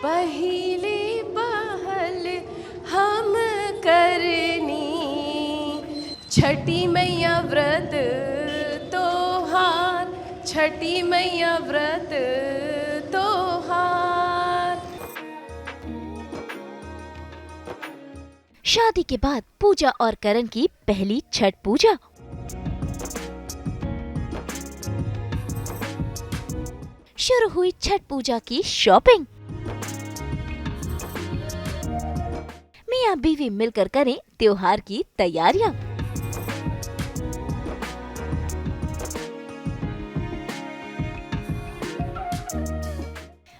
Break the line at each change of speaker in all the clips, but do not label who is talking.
पहली पहल हम करनी, छठी मैया व्रत तोहार, छठी मैया व्रत तोहार।
शादी के बाद पूजा और करण की पहली छठ पूजा। शुरू हुई छठ पूजा की शॉपिंग। मियां बीवी मिलकर करें त्योहार की तैयारियां।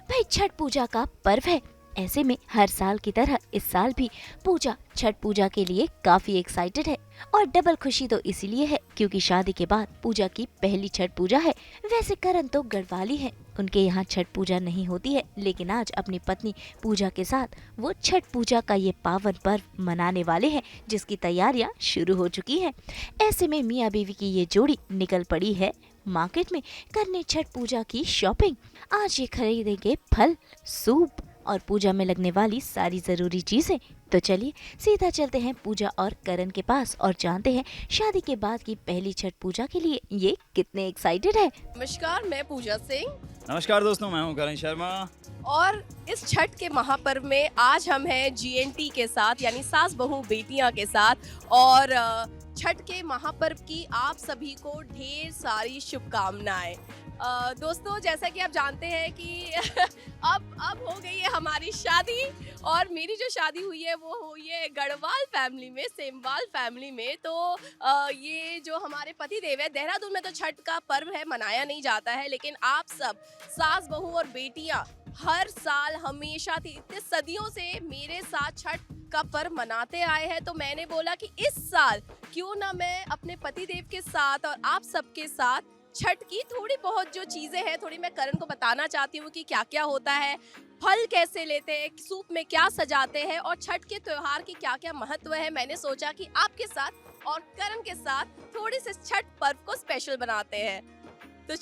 भाई छठ पूजा का पर्व है, ऐसे में हर साल की तरह इस साल भी पूजा छठ पूजा के लिए काफी एक्साइटेड है। और डबल खुशी तो इसीलिए है क्योंकि शादी के बाद पूजा की पहली छठ पूजा है। वैसे करण तो गढ़वाली है, उनके यहाँ छठ पूजा नहीं होती है, लेकिन आज अपनी पत्नी पूजा के साथ वो छठ पूजा का ये पावन पर्व मनाने वाले हैं, जिसकी तैयारियां शुरू हो चुकी हैं। ऐसे में मियाँ बीवी की ये जोड़ी निकल पड़ी है मार्केट में करने छठ पूजा की शॉपिंग। आज ये खरीदेंगे फल, सूप और पूजा में लगने वाली सारी जरूरी चीजें। तो चलिए सीधा चलते हैं पूजा और करण के पास और जानते हैं शादी के बाद की पहली छठ पूजा के लिए ये कितने एक्साइटेड है।
नमस्कार, मैं पूजा सिंह
नमस्कार दोस्तों, मैं हूं करण शर्मा।
और इस छठ के महापर्व में आज हम हैं जीएनटी के साथ, यानी सास बहू बेटियां के साथ। और छठ के महापर्व की आप सभी को ढेर सारी शुभकामनाएं। दोस्तों, जैसा कि आप जानते हैं कि अब हो गई है हमारी शादी, और मेरी जो शादी हुई है वो हुई है गढ़वाल फैमिली में, सेमवाल फैमिली में। तो ये जो हमारे पति देव है, देहरादून में तो छठ का पर्व है, मनाया नहीं जाता है, लेकिन आप सब सास बहू और बेटियां हर साल हमेशा थी, इतने सदियों से मेरे साथ छठ का पर्व मनाते आए हैं। तो मैंने बोला कि इस साल क्यों ना मैं अपने पति देव के साथ और आप सबके साथ छठ की थोड़ी बहुत जो चीजें हैं, थोड़ी मैं करण को बताना चाहती हूँ कि क्या क्या होता है, फल कैसे लेते हैं, सूप में क्या सजाते हैं और छठ के त्योहार की क्या क्या महत्व है। मैंने सोचा कि आपके साथ और करण के साथ थोड़ी सी छठ पर्व को स्पेशल बनाते हैं। तो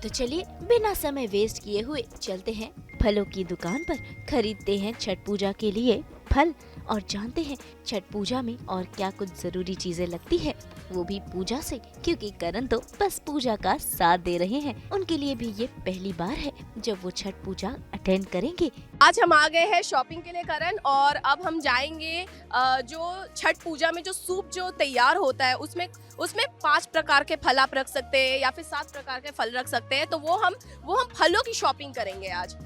चलिए
बिना समय वेस्ट किए हुए चलते हैं फलों की दुकान पर, खरीदते हैं छठ पूजा के लिए फल और जानते हैं छठ पूजा में और क्या कुछ जरूरी चीजें लगती है, वो भी पूजा से, क्योंकि करण तो बस पूजा का साथ दे रहे हैं। उनके लिए भी ये पहली बार है जब वो छठ पूजा अटेंड करेंगे।
आज हम आ गए हैं शॉपिंग के लिए करण, और अब हम जाएंगे जो छठ पूजा में जो सूप जो तैयार होता है उसमें 5 प्रकार के फल आप रख सकते हैं या फिर 7 प्रकार के फल रख सकते हैं। तो वो हम फलों की शॉपिंग करेंगे आज।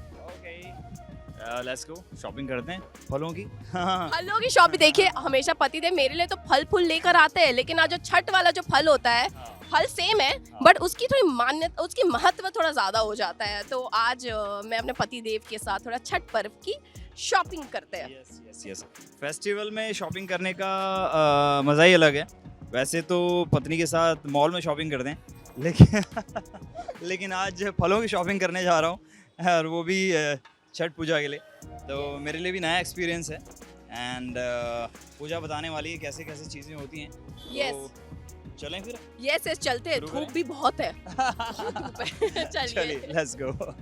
लेट्स गो, शॉपिंग करते हैं फलों की।
फलों की शॉपिंग। देखिए, हमेशा पतिदेव मेरे लिए तो फल फूल लेकर आते हैं, लेकिन आज जो छठ वाला जो फल होता है, फल सेम है बट उसकी थोड़ी मान्यता, उसकी महत्व थोड़ा ज्यादा हो जाता है। तो आज मैं अपने पतिदेव के साथ थोड़ा छठ पर्व की शॉपिंग करते हैं।
यस। फेस्टिवल में शॉपिंग करने का मज़ा ही अलग है। वैसे तो पत्नी के साथ मॉल में शॉपिंग करते हैं, लेकिन आज फलों की शॉपिंग करने जा रहा हूँ, और वो भी छठ पूजा के लिए। तो मेरे लिए भी नया एक्सपीरियंस है। एंड पूजा बताने वाली है कैसे कैसे चीज़ें होती हैं। तो चलें फिर।
यस, चलते हैं। धूप भी बहुत है। बहुत धूप है।
चलिए, लेट्स गो।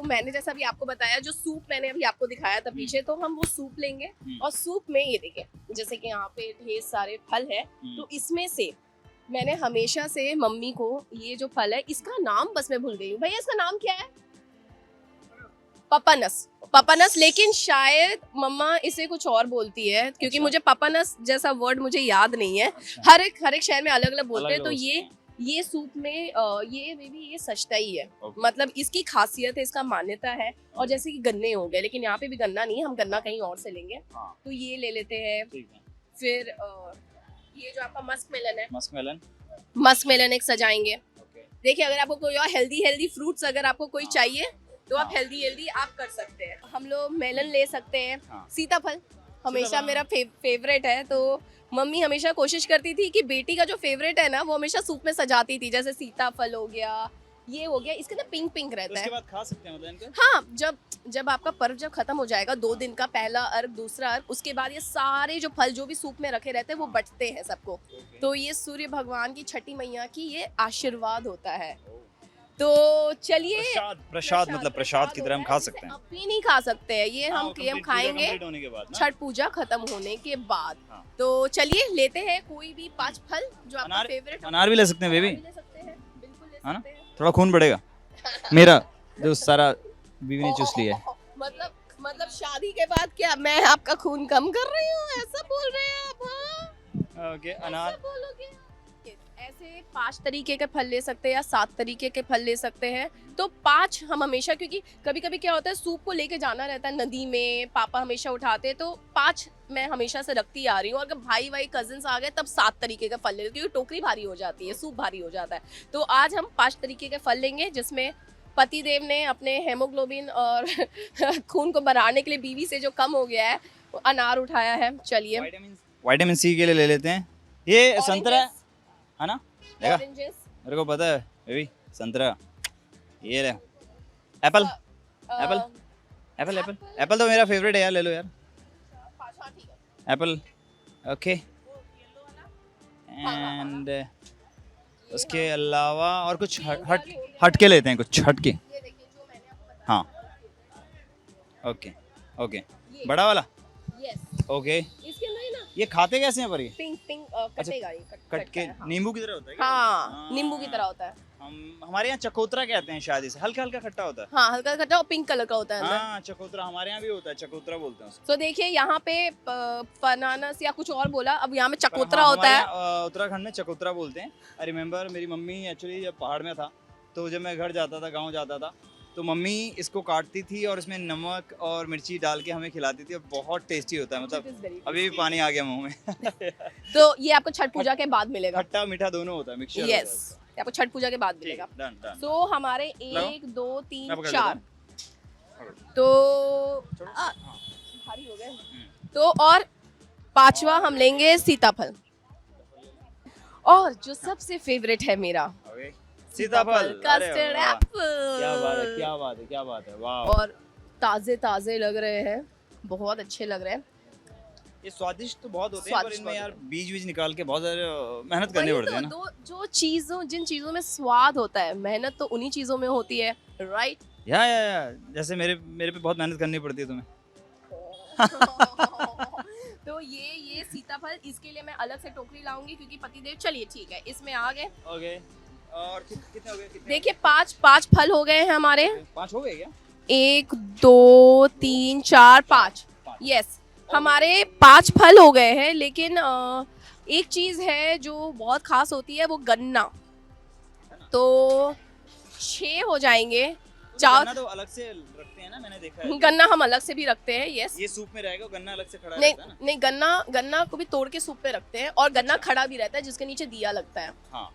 मैंने जैसा भी आपको बताया, जो सूप मैंने अभी आपको दिखाया था पीछे, तो हम वो सूप लेंगे। और सूप में ये देखिए, जैसे कि यहाँ पे ढेर सारे फल है, तो इसमें से मैंने हमेशा से मम्मी को ये जो फल है, इसका नाम बस मैं भूल गई हूँ। भैया, इसका नाम क्या है? पपानस, लेकिन शायद मम्मा इसे कुछ और बोलती है, क्योंकि मुझे पपानस जैसा वर्ड मुझे याद नहीं है। हर एक शहर में अलग अलग बोलते हैं। तो ये सूप में ये बेबी ये सचता ही है। मतलब इसकी खासियत है, इसका मान्यता है। और जैसे कि गन्ने हो गए, लेकिन यहाँ पे भी गन्ना नहीं है, हम गन्ना कहीं और से लेंगे। तो ये ले लेते हैं। फिर ये जो आपका मस्क मेलन एक सजाएंगे। देखिए, अगर आपको कोई और हेल्दी फ्रूट्स अगर आपको कोई चाहिए तो आप हेल्दी आप कर सकते हैं। हम लोग मेलन ले सकते हैं। सीताफल हमेशा मेरा फेवरेट है। तो मम्मी हमेशा कोशिश करती थी कि बेटी का जो फेवरेट है ना वो हमेशा सूप में सजाती थी, जैसे सीताफल हो गया, ये हो गया, इसके अंदर पिंक पिंक
तो
रहता
उसके
है।
बाद खा सकते हैं मतलब इनको?
हाँ, जब आपका पर्व जब खत्म हो जाएगा, 2 दिन का पहला अर्घ, दूसरा अर्घ, उसके बाद ये सारे जो फल जो भी सूप में रखे रहते हैं वो बंटते हैं सबको।
Okay.
तो ये सूर्य भगवान की, छठी मैया की ये आशीर्वाद होता है। तो चलिए,
प्रसाद मतलब प्रसाद की तरह हम
होता
खा
है,
सकते हैं।
जिसे अभी नहीं खा सकते हैं, ये
हाँ,
हम
वो complete पूजा
खाएंगे
complete होने के बाद ना?
छठ पूजा खत्म होने के बाद।
हाँ।
तो चलिए लेते हैं कोई भी 5 फल जो आपका
अनार
फेवरेट।
अनार भी ले सकते हैं बेबी,
ले सकते हैं, बिल्कुल ले
है ना?
सकते हैं।
थोड़ा खून बढ़ेगा मेरा जो सारा बीवी ने चूस लिया है।
मतलब शादी के बाद क्या मैं आपका खून कम कर रही हूँ, ऐसा बोल रहे हैं आप? हाँ?
ओके,
ऐसा
अनार
बोलोगे? ऐसे 5 तरीके के फल ले सकते हैं या 7 तरीके के फल ले सकते हैं। तो 5 हम हमेशा, क्योंकि कभी कभी क्या होता है सूप को लेके जाना रहता है नदी में, पापा हमेशा उठाते हैं, तो 5 मैं हमेशा से रखती आ रही हूँ। और अगर भाई कजिन्स आ गए तब 7 तरीके के फल ले, क्योंकि टोकरी भारी हो जाती है, सूप भारी हो जाता है। तो आज हम 5 तरीके के फल लेंगे, जिसमें पति देव ने अपने हेमोग्लोबिन और खून को बढ़ाने के लिए बीवी से जो कम हो गया है वो अनार उठाया है। चलिए,
विटामिन सी के लिए ले लेते हैं। ये संतरा है ना? देखा,
ऑरेंजेस,
मेरे को पता है बेबी, संतरा। ये ले Apple Apple Apple Apple Apple तो मेरा फेवरेट है यार, ले लो यार एप्पल। ओके, एंड उसके अलावा और कुछ हट के लेते हैं, कुछ हट के।
ये देखिए जो मैंने आपको बताया।
हाँ, ओके ओके, बड़ा वाला।
यस,
ओके,
इसके अंदर ही ना
ये खाते कैसे हैं पर ये?
पिंक पिंक कटेगा, ये
कट के
है, हाँ।
नींबू की तरह होता है क्या?
हाँ, नींबू की तरह होता है।
हमारे यहाँ चकोतरा कहते हैं शायद इसे, हल्का हल्का खट्टा होता है।
हाँ, हल्का खट्टा और पिंक कलर का होता है अंदर।
हाँ, चकोतरा हमारे यहाँ भी होता है, चकोतरा बोलते हैं उसको।
तो देखिए यहाँ पे बनानास या कुछ और बोला, अब यहाँ में
पर
चकोतरा
हाँ,
होता
हमारे
है।
यहाँ, उत्तराखंड में चकोतरा बोलते हैं। आई रिमेम्बर मेरी मम्मी एक्चुअली जब पहाड़ में था, तो जब मैं घर जाता था, गाँव जाता था, तो मम्मी इसको काटती थी और इसमें नमक और मिर्ची डाल के हमें खिलाती थी, और बहुत टेस्टी होता है। मतलब अभी भी पानी आ गया मुंह में।
तो ये आपको छठ पूजा के बाद मिलेगा।
खट्टा मीठा दोनों होता है, मिक्सचर।
यस, आपको छठ पूजा के बाद मिलेगा।
Done done.
तो हमारे
लगाओ।
1 2 3
मैं पकड़
4,
लेता
तो
हाँ।
भारी हो गए। तो और 5वां हम लेंगे सीताफल, और जो सबसे फेवरेट है मेरा
ओके, सीताफल।
कस्टर्ड
वाह,
एप्पल।
क्या बात है, क्या बात है, क्या बात है, वाह।
और ताजे ताजे लग रहे हैं, बहुत अच्छे लग रहे हैं।
ये स्वादिष्ट तो बहुत होते हैं, पर
स्वादिष्ट
इनमें यार
बहुत
बीज बीज निकाल के बहुत सारे मेहनत करनी
वही
पड़ती है
तो,
ना।
जो जिन चीजों में स्वाद होता है, मेहनत तो उन्हीं चीजों में होती है, राइट?
या जैसे मेरे पे बहुत मेहनत करनी पड़ती है तुम्हें।
तो ये सीताफल, इसके लिए मैं अलग से टोकरी लाऊंगी, क्योंकि पतिदेव, चलिए ठीक है, इसमें आ गए।
ओके, और कितने हो गए? कितने?
देखिए 5 फल हो गए हैं हमारे।
5 हो गए क्या?
1 2 3 4 5। यस, हमारे 5 फल हो गए हैं, लेकिन एक चीज है जो बहुत खास होती है, वो गन्ना। तो 6 हो जाएंगे।
गन्ना तो अलग से रखते हैं ना, मैंने देखा है।
गन्ना हम अलग से भी रखते हैं। यस,
ये सूप में रहेगा, गन्ना अलग से खड़ा
नहीं
रहता है ना।
नहीं, गन्ना को भी तोड़ के सूप पे रखते हैं, और गन्ना खड़ा भी रहता है जिसके नीचे दिया लगता है।
हाँ,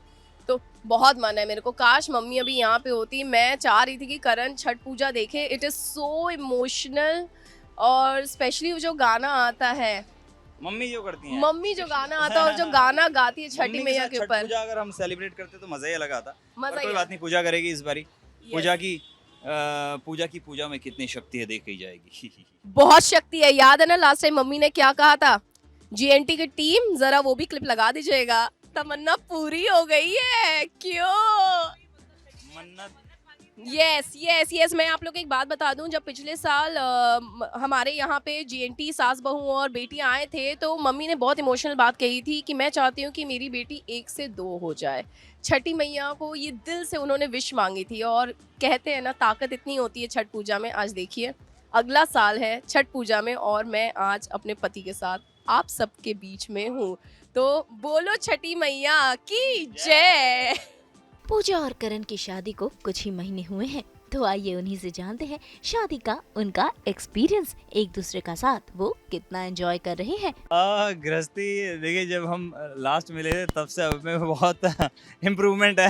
तो बहुत मन है मेरे को, काश मम्मी अभी यहाँ पे होती। मैं चाह रही थी कि करण छठ पूजा देखे। इट इज सो इमोशनल, और स्पेशली जो गाना आता है,
मम्मी जो करती हैं,
मम्मी जो गाना आता है और जो गाना गाती है छठी
मम्मी के
मैया
साथ
के
छठ
ऊपर,
पूजा अगर हम सेलिब्रेट करते तो मजा ही अलग आता।
मजा
पर
ही
कोई बात नहीं, पूजा करेगी इस बारी।
Yes.
पूजा की पूजा में कितनी शक्ति है देखी जाएगी।
बहुत शक्ति है। याद है ना लास्ट टाइम मम्मी ने क्या कहा था? जीएनटी की टीम जरा वो भी क्लिप लगा दीजिएगा। तमन्ना पूरी हो गई है, क्यों?
मन्नत।
यस यस यस, मैं आप लोग को एक बात बता दूं, जब पिछले साल हमारे यहाँ पे जीएनटी सास बहू और बेटियां आए थे, तो मम्मी ने बहुत इमोशनल बात कही थी कि मैं चाहती हूँ कि मेरी बेटी 1 से 2 हो जाए। छठी मैया को ये दिल से उन्होंने विश मांगी थी, और कहते हैं ना ताकत इतनी होती है छठ पूजा में। आज देखिए अगला साल है छठ पूजा में, और मैं आज अपने पति के साथ आप सबके बीच में हूँ। तो बोलो छठी मैया की जय।
पूजा और करण की शादी को कुछ ही महीने हुए हैं, तो आइए उन्हीं से जानते हैं शादी का उनका एक्सपीरियंस, एक दूसरे का साथ वो कितना एंजॉय कर रहे हैं।
गृहस्थी देखिए, जब हम लास्ट मिले थे तब से अब में बहुत इम्प्रूवमेंट है।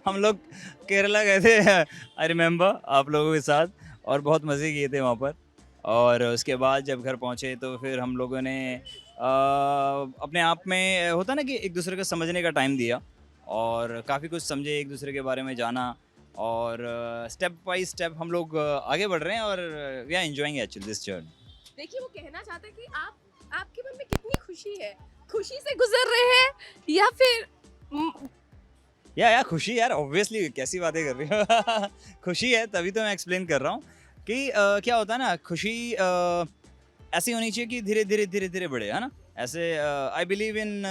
हम लोग केरला गए थे, आई रिमेम्बर, आप लोगों के साथ, और बहुत मज़े किए थे वहाँ पर। और उसके बाद जब घर पहुँचे तो फिर हम लोगों ने अपने आप में होता ना कि एक दूसरे को समझने का टाइम दिया और काफ़ी कुछ समझे, एक दूसरे के बारे में जाना और स्टेप बाय स्टेप हम लोग आगे बढ़ रहे हैं और we are enjoying actually this journey.
देखिए वो कहना चाहते हैं कि आपके मन में कितनी खुशी है, खुशी से गुजर रहे हैं या फिर
या खुशी यार, ऑब्वियसली कैसी बातें कर रही हो खुशी है, तभी तो मैं एक्सप्लेन कर रहा हूँ कि क्या होता है ना, खुशी ऐसी होनी चाहिए कि धीरे धीरे धीरे धीरे बढ़े, है ना। ऐसे I believe in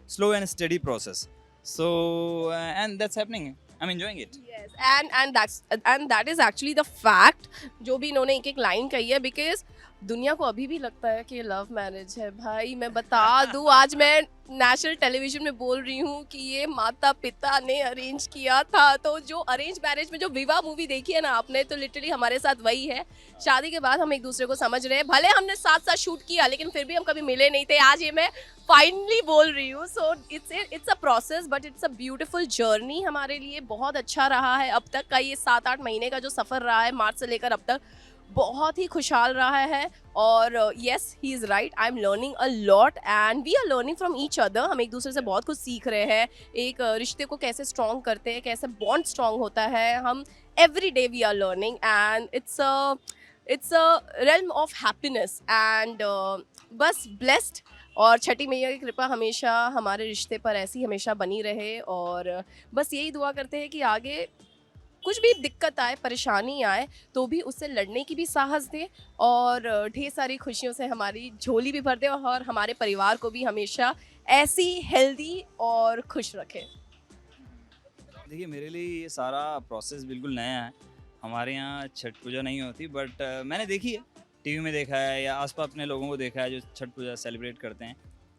slow and study process, so and that's happening, I am enjoying it.
yes and that is actually the fact जो भी इन्होंने एक एक लाइन कही है, बिकॉज दुनिया को अभी भी लगता है कि लव मैरिज है। भाई मैं बता दूं, आज मैं नेशनल टेलीविजन में बोल रही हूँ कि ये माता पिता ने अरेंज किया था। तो जो अरेंज मैरिज में जो विवाह मूवी देखी है ना आपने, तो लिटरली हमारे साथ वही है। शादी के बाद हम एक दूसरे को समझ रहे हैं, भले हमने साथ साथ शूट किया लेकिन फिर भी हम कभी मिले नहीं थे। आज ये मैं फाइनली बोल रही हूँ। So it's a process but it's a beautiful journey. हमारे लिए बहुत अच्छा रहा है अब तक का ये 7-8 महीने का जो सफ़र रहा है, मार्च से लेकर अब तक बहुत ही खुशहाल रहा है। और yes he is right, I am learning a lot and we are learning from each other. हम एक दूसरे से बहुत कुछ सीख रहे हैं, एक रिश्ते को कैसे स्ट्रॉन्ग करते हैं, कैसे बॉन्ड स्ट्रॉन्ग होता है। हम every day we are learning and it's a realm of happiness and बस ब्लेस्ड। और छठी मैया की कृपा हमेशा हमारे रिश्ते पर ऐसी हमेशा बनी रहे। और बस यही दुआ करते हैं कि आगे कुछ भी दिक्कत आए, परेशानी आए, तो भी उससे लड़ने की भी साहस दे और ढेर सारी खुशियों से हमारी झोली भी भर दे और हमारे परिवार को भी हमेशा ऐसी हेल्दी और खुश रखे।
देखिए मेरे लिए ये सारा प्रोसेस बिल्कुल नया है। हमारे यहाँ छठ पूजा नहीं होती, बट मैंने देखी है, टीवी में देखा है या आसपास अपने लोगों को देखा है जो छठ पूजा सेलिब्रेट करते हैं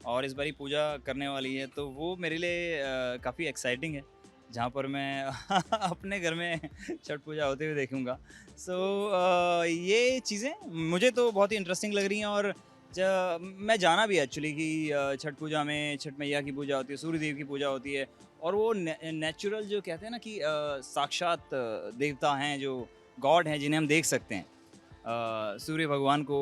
और इस बारी पूजा करने वाली है, तो वो मेरे लिए काफ़ी एक्साइटिंग है, जहाँ पर मैं अपने घर में छठ पूजा होते हुए देखूँगा। सो ये चीज़ें मुझे तो बहुत ही इंटरेस्टिंग लग रही हैं और मैं जाना भी एक्चुअली कि छठ पूजा में छठ मैया की पूजा होती है, सूर्य देव की पूजा होती है और वो नेचुरल जो कहते हैं ना कि साक्षात देवता हैं, जो गॉड हैं जिन्हें हम देख सकते हैं। सूर्य भगवान को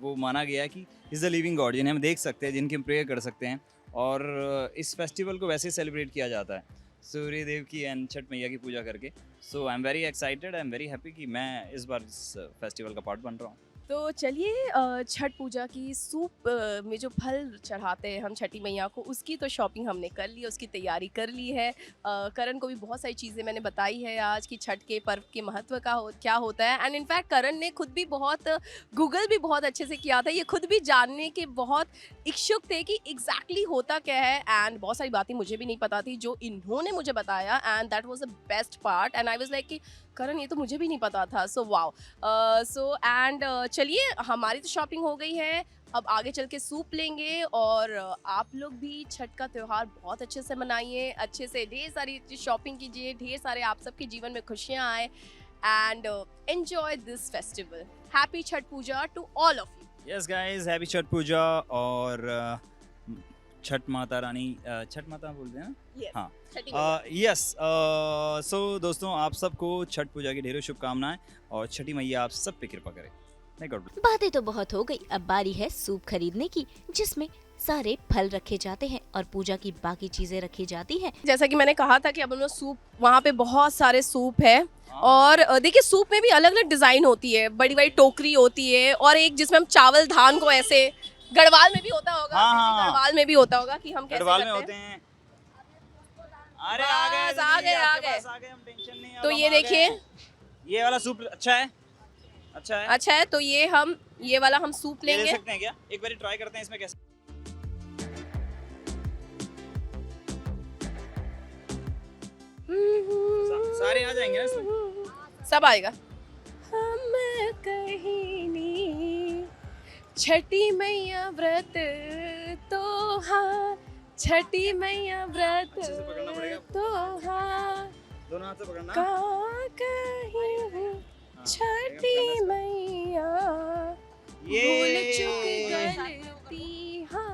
वो माना गया है कि इज़ द लिविंग गॉड, जिन्हें हम देख सकते हैं, जिनकी हम प्रेयर कर सकते हैं। और इस फेस्टिवल को वैसे सेलिब्रेट किया जाता है सूर्य देव की एंड छठ मैया की पूजा करके। So I am very excited, I am very happy कि मैं इस बार इस फेस्टिवल का पार्ट बन रहा हूँ।
तो चलिए छठ पूजा की सूप में जो फल चढ़ाते हैं हम छठी मैया को, उसकी तो शॉपिंग हमने कर ली, उसकी तैयारी कर ली है। करण को भी बहुत सारी चीज़ें मैंने बताई है आज कि छठ के पर्व के महत्व का क्या होता है। एंड इनफैक्ट करण ने खुद भी बहुत गूगल भी बहुत अच्छे से किया था, ये खुद भी जानने के बहुत इच्छुक थे कि एग्जैक्टली होता क्या है। एंड बहुत सारी बातें मुझे भी नहीं पता थी जो इन्होंने मुझे बताया, and that was the best part. And I was like कि करण ये तो मुझे भी नहीं पता था। So wow. सो एंड चलिए हमारी तो शॉपिंग हो गई है, अब आगे चल के सूप लेंगे और आप लोग भी छठ का त्यौहार बहुत अच्छे से मनाइए, अच्छे से ढेर सारी शॉपिंग कीजिए, ढेर सारे आप सबके जीवन में खुशियाँ आए and enjoy this festival. Happy Chhath Puja to all of you.
Yes guys, happy Chhath Puja. और छठ माता रानी, छठ माता बोलते हैं
Yes,
हाँ,
छठी मैया।
यस। सो दोस्तों, आप सबको छठ पूजा की ढेरों शुभकामनाएं और छठी मैया आप सब पे कृपा करे। May God bless।
बातें तो बहुत हो गई, अब बारी है सूप खरीदने की, जिसमें सारे फल रखे जाते हैं और पूजा की बाकी चीजें रखी जाती हैं।
जैसा कि मैंने कहा था कि अब हम लोग सूप, वहाँ पे बहुत सारे सूप है और देखिए सूप में भी अलग अलग डिजाइन होती है, बड़ी बड़ी टोकरी होती है और एक जिसमें हम चावल धान को ऐसे, गढ़वाल में भी होता होगा।
हाँ।
गढ़वाल में भी होता होगा कि हम कैसे
गढ़वाल में
करते
होते
हैं।
हैं। अरे आ गए,
बस, आ गए,
आपके
आ गए।
पास आ गए, हम टेंशन नहीं।
तो
अब
ये
हम आ
देखिए,
गए। ये वाला सूप अच्छा है, अच्छा है।
अच्छा है, तो ये वाला हम सूप
ये ले
लेंगे।
सकते हैं क्या? एक बार ट्राई करते हैं इसमें कैसे। सारे आ जाएंगे ना इसमें?
सब आएगा। हम कहीं नहीं, छठी मैया व्रत तो हाँ, छठी मैया व्रत
अच्छे से पकड़ना पड़ेगा।
तो हाँ,
दोनों हाथ से पकड़ना।
कहाँ कहीं हूँ,
हाँ,
छठी मैया भूल चुक गलती हाँ।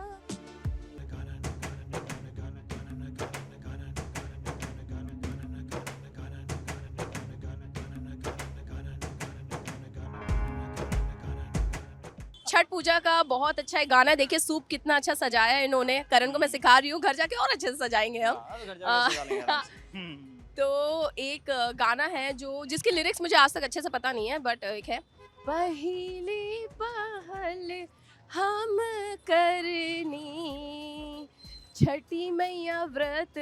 छठ पूजा का बहुत अच्छा एक गाना है, देखिए सूप कितना अच्छा सजाया है इन्होंने। करण को मैं सिखा रही हूँ, घर जाके और अच्छे से सजाएंगे हम। तो एक गाना है जो जिसके लिरिक्स मुझे आज तक अच्छे से पता नहीं है, बट एक है, पहली पहल हम करनी छठी मैया व्रत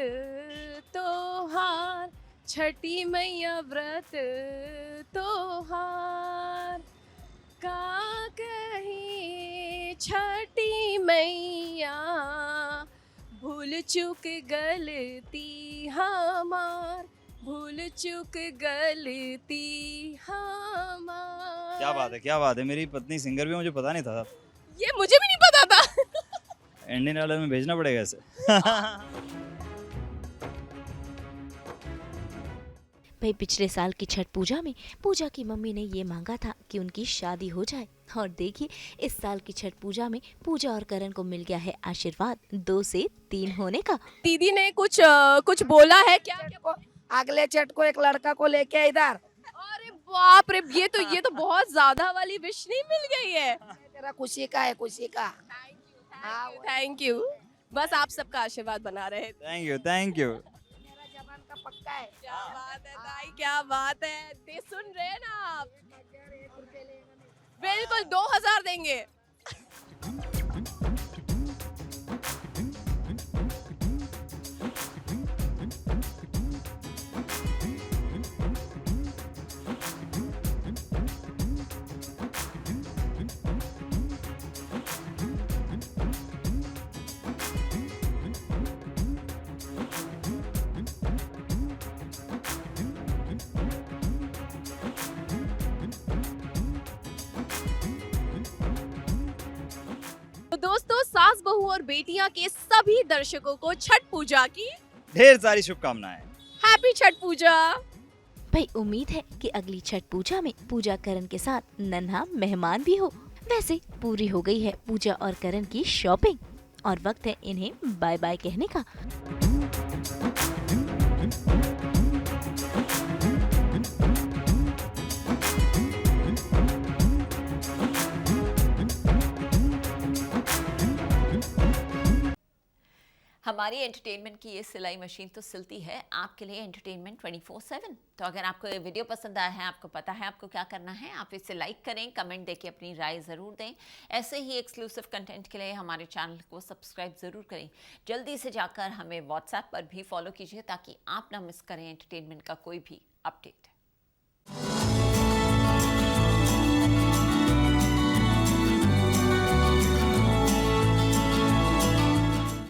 तोहार, छठी मैया व्रत तोहार, का कही छठी मैया भूल चूक गलती हमार, भूल चूक गलती हमार।
क्या बात है, क्या बात है। मेरी पत्नी सिंगर भी है, मुझे पता नहीं था।
ये मुझे भी नहीं पता था।
इंडियन आइडल में भेजना पड़ेगा इसे।
भाई पिछले साल की छठ पूजा में पूजा की मम्मी ने ये मांगा था कि उनकी शादी हो जाए, और देखिए इस साल की छठ पूजा में पूजा और करण को मिल गया है आशीर्वाद 2 से 3 होने का।
दीदी ने कुछ बोला है क्या?
अगले छठ को एक लड़का को लेके इधर।
अरे बाप रे, ये तो बहुत ज्यादा वाली विश नहीं मिल गई है।
तेरा खुशी का है, खुशी का।
थैंक यू, बस आप सबका आशीर्वाद बना रहे।
Thank you, thank you.
मेरा जबान का पक्का है।
क्या बात है भाई, क्या बात है। दे सुन रहे हैं ना आप? बिल्कुल 2000 देंगे। तो दोस्तों, सास बहू और बेटियां के सभी दर्शकों को छठ पूजा की
ढेर सारी शुभकामनाएं।
हैप्पी छठ पूजा।
भाई उम्मीद है कि अगली छठ पूजा में पूजा करण के साथ नन्हा मेहमान भी हो। वैसे पूरी हो गई है पूजा और करण की शॉपिंग, और वक्त है इन्हें बाय बाय कहने का।
हमारी एंटरटेनमेंट की ये सिलाई मशीन तो सिलती है आपके लिए एंटरटेनमेंट 24/7। तो अगर आपको ये वीडियो पसंद आया है, आपको पता है आपको क्या करना है, आप इसे लाइक करें, कमेंट देके अपनी राय ज़रूर दें। ऐसे ही एक्सक्लूसिव कंटेंट के लिए हमारे चैनल को सब्सक्राइब ज़रूर करें। जल्दी से जाकर हमें व्हाट्सएप पर भी फॉलो कीजिए ताकि आप ना मिस करें एंटरटेनमेंट का कोई भी अपडेट।